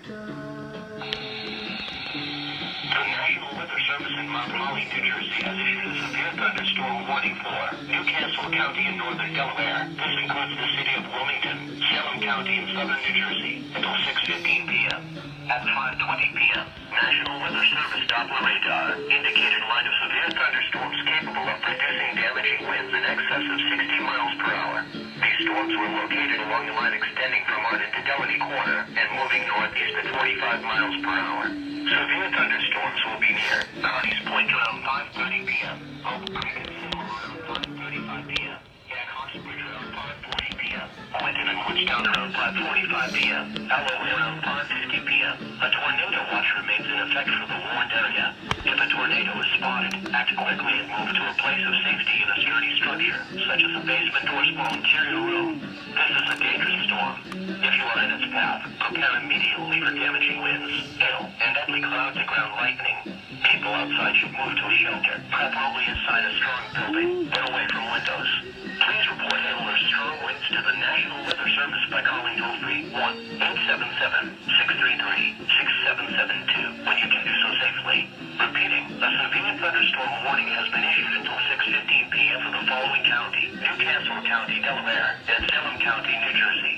The National Weather Service in Mount Holly, New Jersey has issued a severe thunderstorm warning for Newcastle County in northern Delaware. This includes the city of Wilmington, Salem County in southern New Jersey until 6:15 p.m. At 5:20 p.m., National Weather Service Doppler radar indicated a line of severe thunderstorms capable of producing damaging winds in excess of 60 miles per hour. These storms were located along the line extending from Arden to Delaney Corner and moving northeast at 45 miles per hour. Severe thunderstorms will be near Hardy's Point around 5:30 p.m., Oak Creek and Sycamore around 5:35 p.m., and Oxbridge around 5:40 p.m., Winton and Woodstown around 5:45 p.m., Alloway around 5:50 p.m. A tornado watch remains in effect for the warned area. If a tornado is spotted, act quickly and move to a place of safety in a sturdy structure, such as a basement or small interior room. This is a dangerous storm. If you are in its path, prepare immediately for damaging winds, hail, and deadly cloud-to-ground lightning. People outside should move to a shelter, preferably inside a strong building, and away from windows. Please report hail or strong winds to the National Weather Service by calling toll-free 1-877-633-6772 when you can do so safely. Repeating, a severe thunderstorm warning has been issued until 6:15 p.m. for the following county: Newcastle County, Delaware, and Salem County, New Jersey.